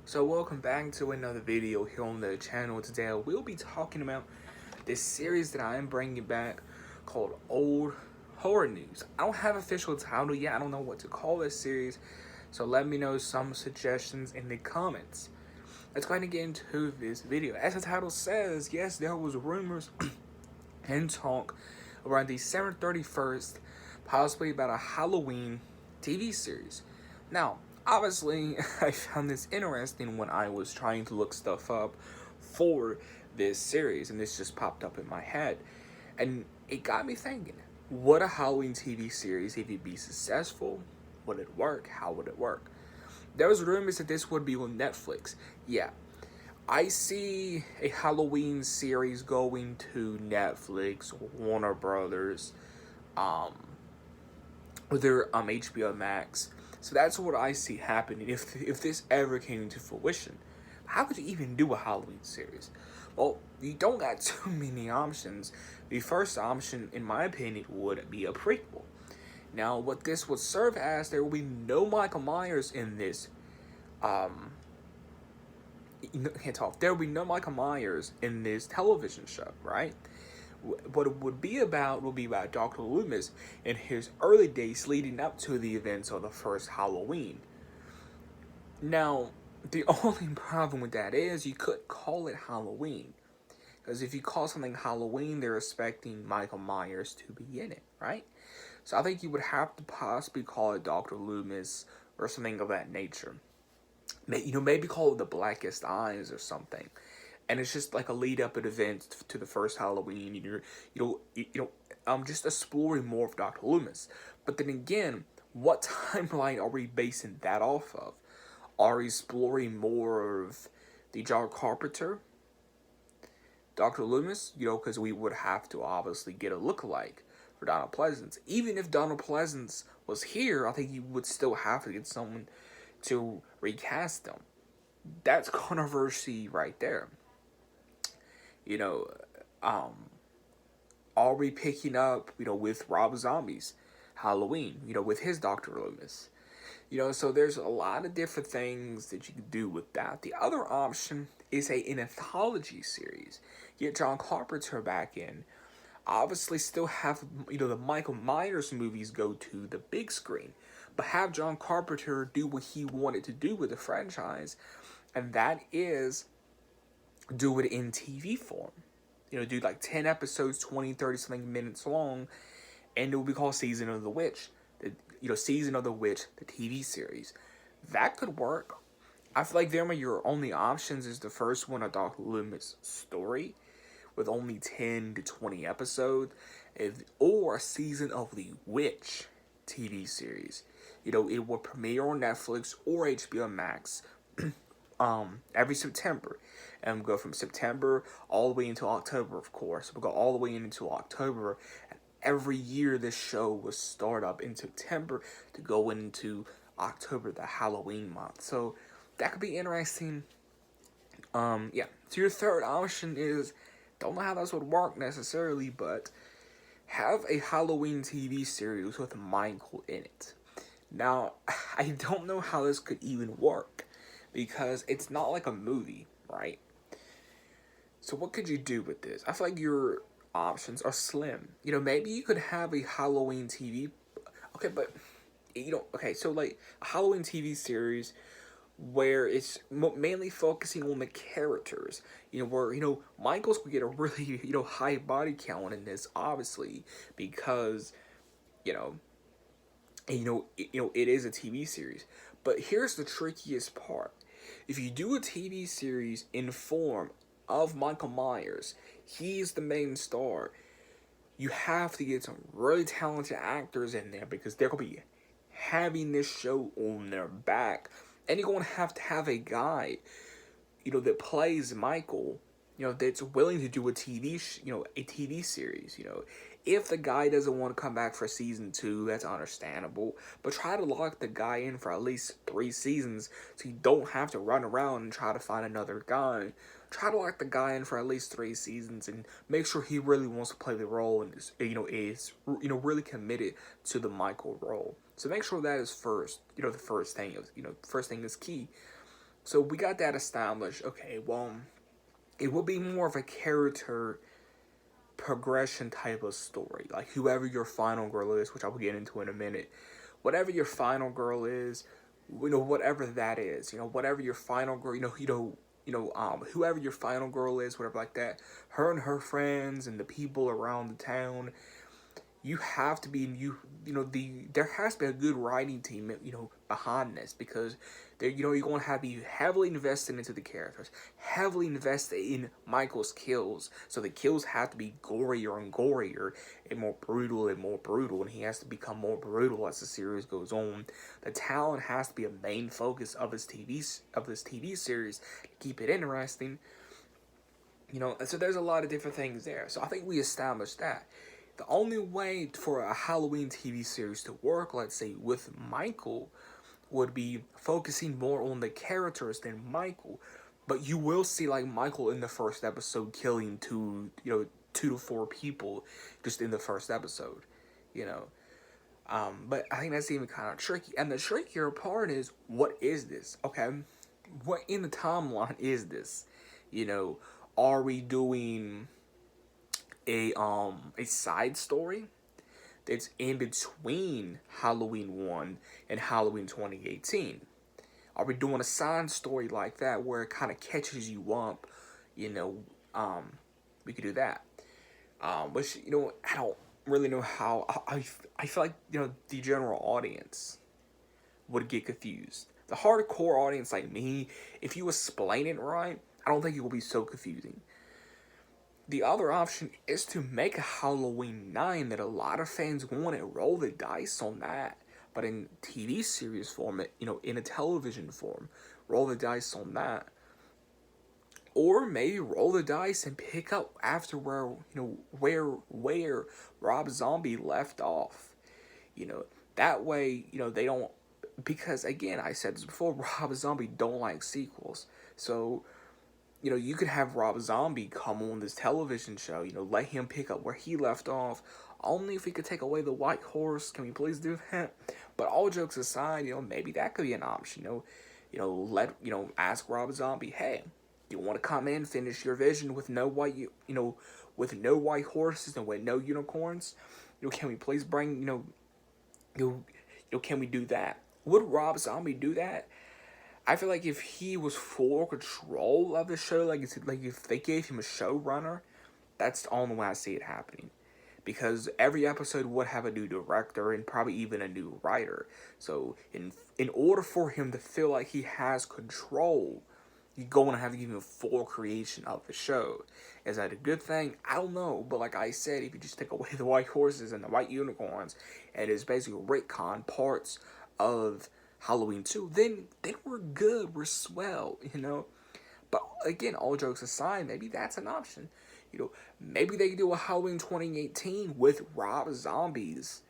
So welcome back to another video here on the channel. Today we'll be talking about this series that I am bringing back called Old Horror News. I don't have an official title yet. I don't know what to call this series. So let me know some suggestions in the comments. Let's go ahead and get into this video. As the title says, yes, there was rumors and talk around December 31st, possibly about a Halloween TV series. Now, obviously, I found this interesting when I was trying to look stuff up for this series, and this just popped up in my head. And it got me thinking, would a Halloween TV series, if it be successful, would it work? How would it work? There was rumors that this would be on Netflix. Yeah, I see a Halloween series going to Netflix, Warner Brothers, um, or their HBO Max. So that's what I see happening if this ever came into fruition. How could you even do a Halloween series? Well, you don't got too many options. The first option, in my opinion, would be a prequel. Now, what this would serve as, there will be no Michael Myers in this. Can't talk. There will be no Michael Myers in this television show, right? What it would be about Dr. Loomis in his early days leading up to the events of the first Halloween. Now, the only problem with that is you couldn't call it Halloween. Because if you call something Halloween, they're expecting Michael Myers to be in it, right? So I think you would have to possibly call it Dr. Loomis or something of that nature. Maybe call it The Blackest Eyes or something. And it's just like a lead up event to the first Halloween. Just exploring more of Dr. Loomis. But then again, what timeline are we basing that off of? Are we exploring more of the John Carpenter, Dr. Loomis? Because we would have to obviously get a lookalike for Donald Pleasance. Even if Donald Pleasance was here, I think you would still have to get someone to recast him. That's controversy right there. You know, are we picking up, with Rob Zombie's Halloween, with his Dr. Loomis? So there's a lot of different things that you can do with that. The other option is an anthology series. Get John Carpenter back in. Obviously still have, the Michael Myers movies go to the big screen. But have John Carpenter do what he wanted to do with the franchise. And that is do it in TV form. Do like 10 episodes, 20, 30 something minutes long, and it will be called Season of the Witch. Season of the Witch, the TV series. That could work. I feel like your only options is the first one, a Dr. Loomis story, with only 10 to 20 episodes, or a Season of the Witch TV series. It will premiere on Netflix or HBO Max every September, and go from September all the way into October. Of course, we'll go all the way into October, and every year this show will start up in September to go into October, the Halloween month. So that could be interesting. Yeah. So your third option is, don't know how this would work necessarily, but have a Halloween TV series with Michael in it. Now, I don't know how this could even work, because it's not like a movie, right? So what could you do with this? I feel like your options are slim. Maybe you could have a Halloween TV. Okay, but okay, so like a Halloween TV series where it's mainly focusing on the characters. Where Michael's could get a really high body count in this, obviously, because it is a TV series. But here's the trickiest part. If you do a TV series in form of Michael Myers, he's the main star, you have to get some really talented actors in there, because they're going to be having this show on their back. And you're going to have a guy, that plays Michael, that's willing to do a TV series. If the guy doesn't want to come back for season 2, that's understandable. But try to lock the guy in for at least 3 seasons, so you don't have to run around and try to find another guy. Try to lock the guy in for at least 3 seasons and make sure he really wants to play the role and is really committed to the Michael role. So make sure that is first. The first thing is key. So we got that established. Okay, well, it will be more of a character progression type of story. Like whoever your final girl is, which I will get into in a minute, whatever your final girl is, whatever that is, whatever your final girl, whoever your final girl is, whatever like that, her and her friends and the people around the town, you have to be there has to be a good writing team behind this, because you're going to have to be heavily invested into the characters, heavily invested in Michael's kills, so the kills have to be gorier and gorier and more brutal and more brutal, and he has to become more brutal as the series goes on. The talent has to be a main focus of this TV series to keep it interesting. So there's a lot of different things there. So I think we established that. The only way for a Halloween TV series to work, let's say, with Michael, would be focusing more on the characters than Michael. But you will see, like, Michael in the first episode killing two to four people just in the first episode, But I think that's even kind of tricky. And the trickier part is, what is this? Okay, what in the timeline is this? Are we doing a side story that's in between Halloween 1 and Halloween 2018? Are we doing a side story like that where it kind of catches you up? We could do that. Which, I don't really know how. I feel like, the general audience would get confused. The hardcore audience like me, if you explain it right, I don't think it will be so confusing. The other option is to make a Halloween 9 that a lot of fans want and roll the dice on that. But in TV series form, in a television form, roll the dice on that. Or maybe roll the dice and pick up after where Rob Zombie left off. That way, they don't, because again, I said this before, Rob Zombie don't like sequels. So you could have Rob Zombie come on this television show, let him pick up where he left off. Only if we could take away the white horse, can we please do that? But all jokes aside, maybe that could be an option. Ask Rob Zombie, hey, you want to come in, finish your vision with no white, with no white horses and with no unicorns? Can we please bring, can we do that? Would Rob Zombie do that? I feel like if he was full control of the show, like if they gave him a showrunner, that's the only way I see it happening. Because every episode would have a new director and probably even a new writer. So in order for him to feel like he has control, you're going to have to give him a full creation of the show. Is that a good thing? I don't know. But like I said, if you just take away the white horses and the white unicorns, and it's basically retcon parts of Halloween 2, then we're good, we're swell, But again, all jokes aside, maybe that's an option. Maybe they do a Halloween 2018 with Rob Zombie's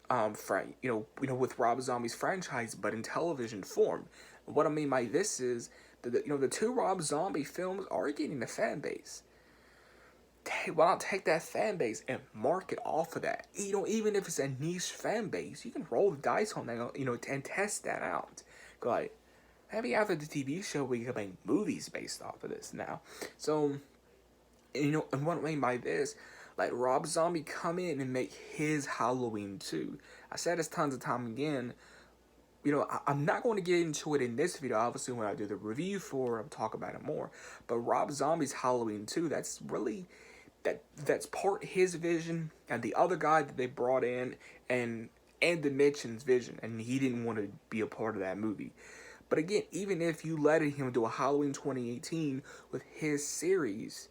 with Rob Zombie's franchise, but in television form. What I mean by this is that the two Rob Zombie films are getting a fan base. Why not take that fan base and market off of that? Even if it's a niche fan base, you can roll the dice on that, and test that out. Go like, maybe after the TV show, we can make movies based off of this now. So, and what I mean by this, like Rob Zombie come in and make his Halloween 2. I said this tons of time again. I'm not going to get into it in this video. Obviously, when I do the review for it, I'll talk about it more. But Rob Zombie's Halloween 2, that's really, that's part his vision and the other guy that they brought in and the Mitchell's vision. And he didn't want to be a part of that movie. But again, even if you let him do a Halloween 2018 with his series,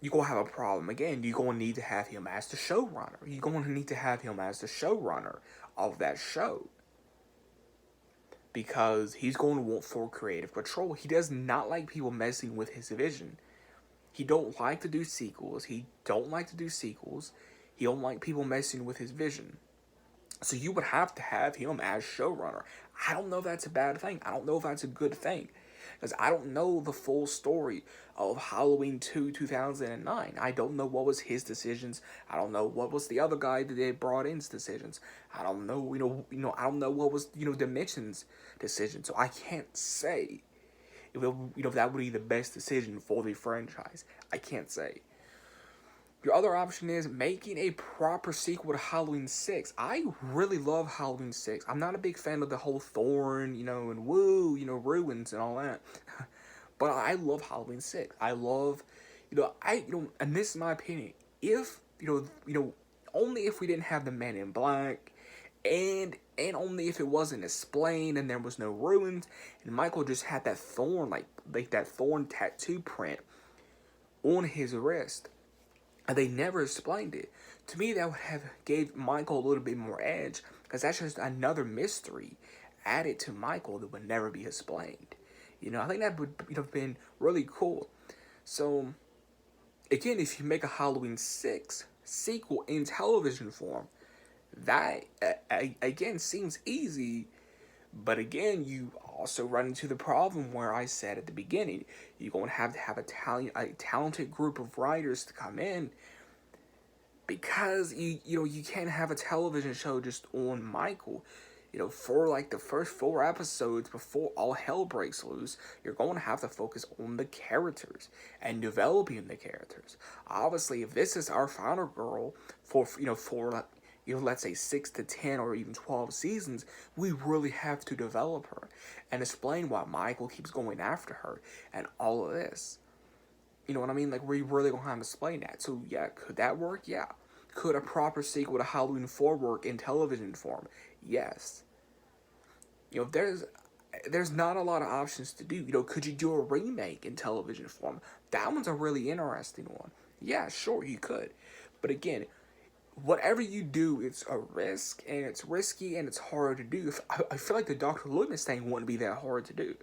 you're going to have a problem. Again, you're going to need to have him as the showrunner. You're going to need to have him as the showrunner of that show. Because he's going to want full creative control. He does not like people messing with his vision. He don't like to do sequels. He don't like people messing with his vision. So you would have to have him as showrunner. I don't know if that's a bad thing. I don't know if that's a good thing. because I don't know the full story of Halloween 2 2009. I don't know what was his decisions. I don't know what was the other guy that they brought in's decisions. I don't know, I don't know what was, Dimension's decision. So I can't say if that would be the best decision for the franchise. I can't say. Your other option is making a proper sequel to Halloween 6. I really love Halloween 6. I'm not a big fan of the whole Thorn, and woo, ruins and all that. But I love Halloween 6. I love, and this is my opinion. If, only if we didn't have the Man in Black, and only if it wasn't explained and there was no ruins, and Michael just had that thorn, like that thorn tattoo print on his wrist. And they never explained it. To me, that would have gave Michael a little bit more edge, because that's just another mystery added to Michael that would never be explained. I think that would have been really cool. So, again, if you make a Halloween 6 sequel in television form, that, again, seems easy. But again, you also run into the problem where I said at the beginning, you're going to have a talented group of writers to come in, because you can't have a television show just on Michael. For like the first 4 episodes before all hell breaks loose, you're going to have to focus on the characters and developing the characters. Obviously, if this is our final girl for let's say 6 to 10 or even 12 seasons, we really have to develop her and explain why Michael keeps going after her and all of this. You know what I mean? Like, we really gonna have to explain that. So yeah, could that work? Yeah. Could a proper sequel to Halloween 4 work in television form? Yes. There's not a lot of options to do. Could you do a remake in television form? That one's a really interesting one. Yeah, sure, you could. But again, whatever you do, it's a risk, and it's risky, and it's hard to do. I feel like the Dr. Loomis thing wouldn't be that hard to do.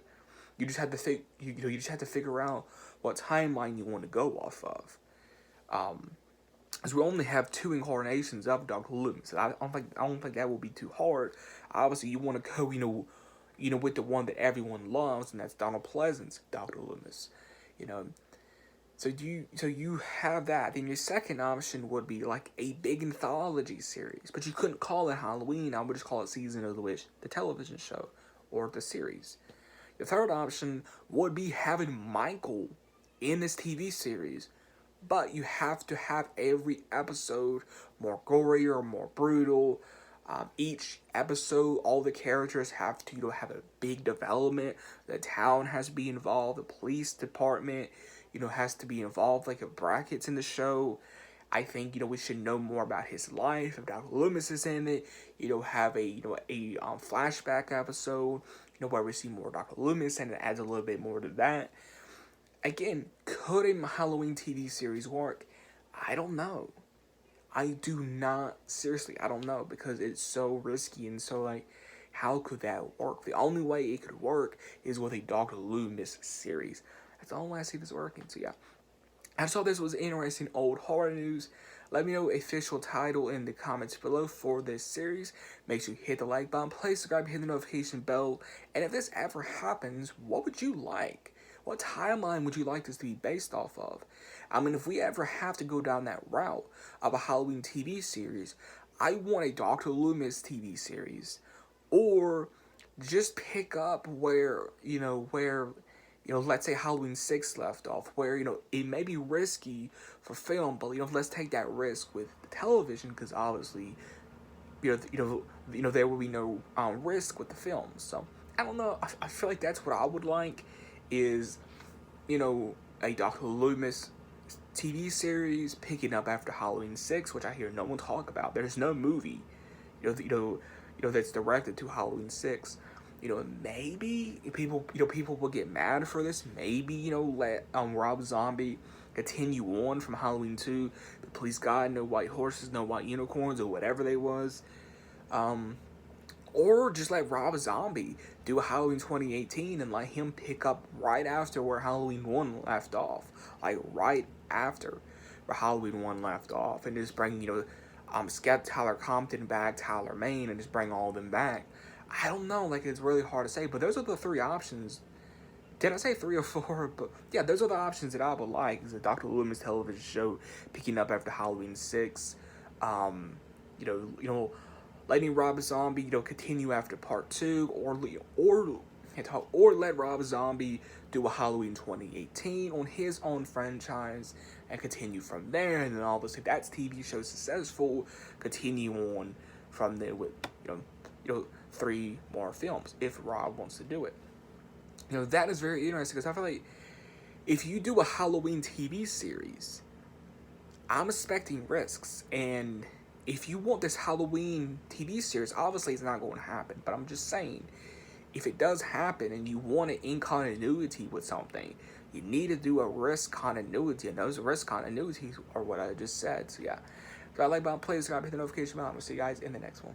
You just have to you just have to figure out what timeline you want to go off of. As we only have 2 incarnations of Dr. Loomis, I don't think that will be too hard. Obviously, you want to go, with the one that everyone loves, and that's Donald Pleasant's Dr. Loomis. So you have that. Then your second option would be like a big anthology series, but you couldn't call it Halloween. I would just call it Season of the Witch, the television show, or the series. The third option would be having Michael in this TV series, but you have to have every episode more gory or more brutal. Each episode, all the characters have to have a big development. The town has to be involved. The police department, has to be involved. Like, if Brackett's in the show, I think we should know more about his life. If Dr. Loomis is in it, have a flashback episode, where we see more Dr. Loomis, and it adds a little bit more to that. Again, could a Halloween TV series work? I don't know. I do not, seriously, I don't know, because it's so risky, and so, like, how could that work? The only way it could work is with a Dr. Loomis series. That's the only way I see this working. So yeah, I just thought this was interesting old horror news. Let me know official title in the comments below for this series. Make sure you hit the like button, please subscribe, hit the notification bell, and if this ever happens, what would you like? What timeline would you like this to be based off of? I mean, if we ever have to go down that route of a Halloween TV series, I want a Dr. Loomis TV series. Or just pick up where let's say Halloween 6 left off, where, it may be risky for film, but, let's take that risk with television, because obviously, there will be no risk with the film. So, I don't know, I feel like that's what I would like, is, a Dr. Loomis TV series picking up after Halloween 6, which I hear no one talk about. There's no movie, that's directed to Halloween 6. Maybe people will get mad for this. Maybe, let Rob Zombie continue on from Halloween 2. But please God, no white horses, no white unicorns, or whatever they was. Or just let Rob Zombie do a Halloween 2018 and let him pick up right after where Halloween 1 left off. Like, right after where Halloween 1 left off. And just bring, Skep, Tyler Compton back, Tyler Maine, and just bring all of them back. I don't know, like, it's really hard to say, but those are the 3 options Did I say 3 or 4? But yeah, those are the options that I would like. Is a Dr. Loomis television show picking up after Halloween 6. Um, letting Rob Zombie continue after part 2, or let Rob Zombie do a Halloween 2018 on his own franchise and continue from there. And then obviously, if that's TV show successful, continue on from there with you know 3 more films if Rob wants to do it. That is very interesting because I feel like if you do a Halloween TV series, I'm expecting risks. And if you want this Halloween TV series, obviously it's not going to happen. But I'm just saying, if it does happen and you want it in continuity with something, you need to do a risk continuity. And those risk continuities are what I just said. So yeah. If I like about plays, I hit the notification bell. We'll see you guys in the next one.